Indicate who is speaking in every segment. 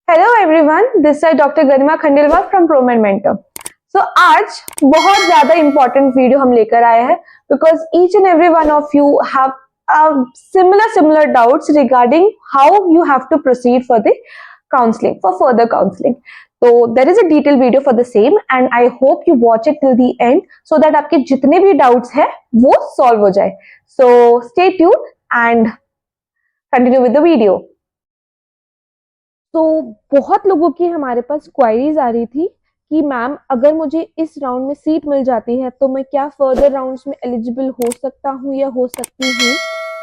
Speaker 1: Hello everyone, this is doctor Garima Khandelwal from Promed mentor. So आज बहुत ज्यादा इंपॉर्टेंट वीडियो हम लेकर आए हैं because each and every one of you have similar doubts regarding how you have to proceed for the counseling, for further counseling. So there is a detailed video for the same and I hope you watch it till the end so that आपके जितने भी doubts है वो solve हो जाए. So stay tuned and continue with the video. तो बहुत लोगों की हमारे पास क्वायरीज आ रही थी कि मैम अगर मुझे इस राउंड में सीट मिल जाती है तो मैं क्या फर्दर राउंड्स में एलिजिबल हो सकता हूँ या हो सकती हूँ।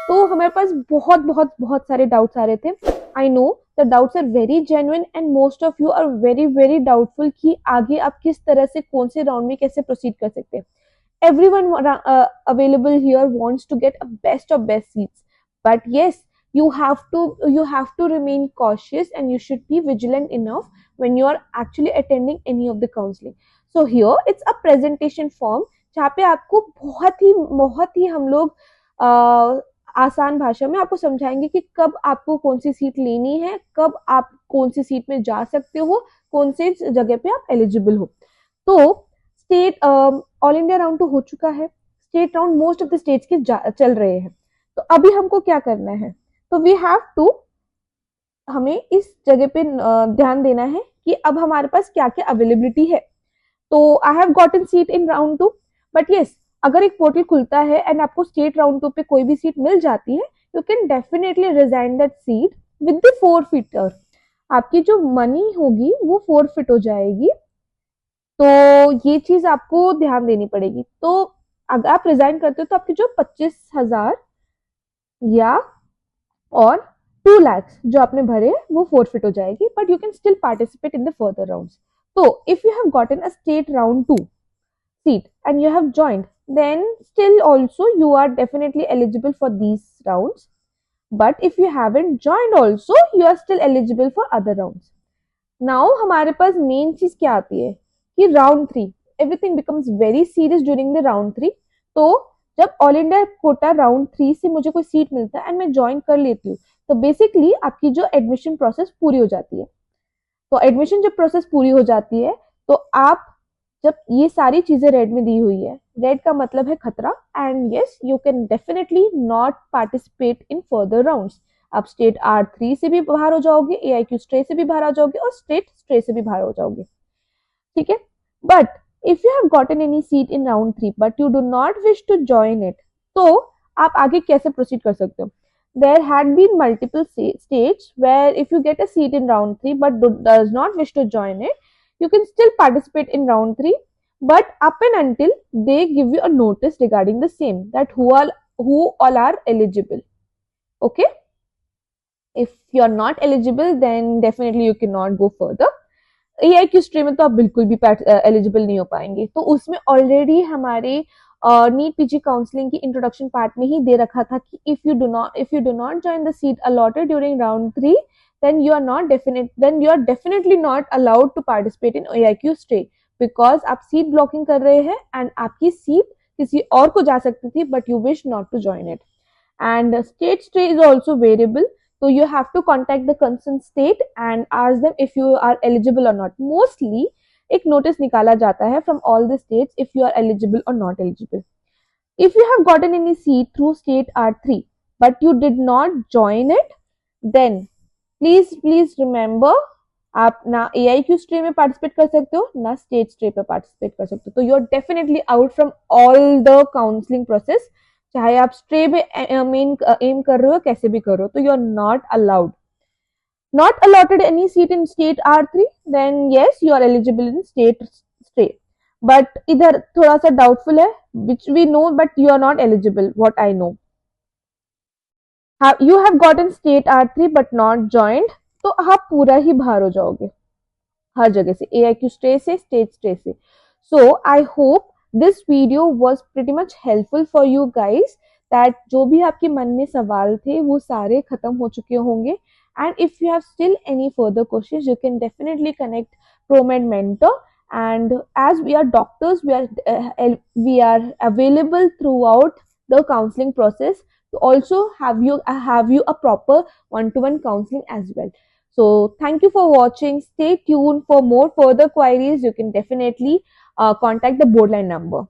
Speaker 1: तो हमारे पास बहुत बहुत बहुत सारे डाउट्स आ रहे थे। I know the doubts are very genuine and most of you are very very doubtful कि आगे आप किस तरह से कौन से राउंड में कैसे प्रोसीड कर सकते हैं। everyone available here wants to get a best of best seats, but yes, you have to remain cautious and you should be vigilant enough when you are actually attending any of the counseling. So here it's a presentation form जहाँ पे आपको बहुत ही हम लोग आसान भाषा में आपको समझाएंगे कि कब आपको कौन सी सीट लेनी है, कब आप कौन सी सीट में जा सकते हो, कौन से जगह पे आप एलिजिबल हो। तो स्टेट ऑल इंडिया राउंड तो हो चुका है, state round most of the states के चल रहे हैं। तो अभी हमको क्या करना है, तो वी हैव टू हमें इस जगह पे ध्यान देना है कि अब हमारे पास क्या क्या अवेलेबिलिटी है। तो I have gotten seat in round 2, but yes अगर एक पोर्टल खुलता है एंड आपको स्टेट राउंड 2 पे कोई भी सीट मिल जाती है, you can definitely resign that seat with the forfeiter. आपकी जो मनी होगी वो फोरफिट हो जाएगी, तो ये चीज आपको ध्यान देनी पड़ेगी। तो अगर आप रिजाइन करते हो तो आपकी जो 25,000 या और 2 लाख जो आपने भरे वो फोरफिट हो जाएगी, but you can still participate in the further rounds. तो if you have gotten a state round 2 seat and you have joined, then still also you are definitely eligible for these rounds, but if you haven't joined also you are still eligible for other rounds. Now हमारे पास main चीज क्या आती है कि round 3 everything becomes very serious during the round 3। तो जब all India quota round 3 से मुझे कोई सीट मिलता है एंड मैं ज्वाइन कर लेती हूँ, तो बेसिकली आपकी जो एडमिशन प्रोसेस पूरी हो जाती है। तो एडमिशन जब प्रोसेस पूरी हो जाती है तो आप जब ये सारी चीजें रेड में दी हुई है, रेड का मतलब है खतरा, and yes you can definitely not participate in further rounds. आप स्टेट R3 से भी बाहर हो जाओगे, AIQ स्ट्रे से भी बाहर हो जाओगे और स्टेट स्ट्रे से भी बाहर हो जाओगे, ठीक है। But if you have gotten any seat in round 3 but you do not wish to join it, तो आप आगे कैसे प्रोसीड कर सकते हो। There had been multiple states where if you get a seat in round 3 but does not wish to join it, you can still participate in round 3, but up and until they give you a notice regarding the same, that who all are eligible. Okay, if you are not eligible then definitely you cannot go further. AIQ stream में तो आप बिल्कुल भी eligible नहीं हो पाएंगे। तो उसमें ऑलरेडी हमारे नीट पीजी काउंसलिंग की इंट्रोडक्शन पार्ट में ही दे रखा था कि if you do not join the seat allotted during round 3 then you are definitely not allowed to participate in AIQ stay, because आप सीट ब्लॉकिंग कर रहे हैं एंड आपकी सीट किसी और को जा सकती थी but you wish not to join it. And state stray is also variable, so you have to contact the concerned state and ask them if you are eligible or not. Mostly एक notice निकाला जाता है from all the states if you are eligible or not eligible. If you have gotten any seat through state R3 but you did not join it, then please remember आप ना AIQ stray में participate कर सकते हो ना state stray पे participate कर सकते हो। तो you are definitely out from all the counselling process, चाहे आप स्ट्रे में एम कर रहे हो कैसे भी कर रहे हो, तो you are not allotted any seat in state R3, then yes you are eligible in state stray. But इधर थोड़ा सा डाउटफुल है, which we know, but you are not eligible, what I know. You have gotten state R3 but not joined, तो आप पूरा ही बाहर हो जाओगे हर जगह से, AIQ स्ट्रे से, स्टेट स्ट्रे से। So I hope this video was pretty much helpful for you guys, that जो भी आपके मन में सवाल थे वो सारे खत्म हो चुके होंगे। and if you have still any further questions you can definitely connect ProMed Mentor, and as we are doctors we are available throughout the counseling process to also have you a proper one-to-one counseling as well. So thank you for watching. Stay tuned for more further queries. You can definitely contact the Boardline number.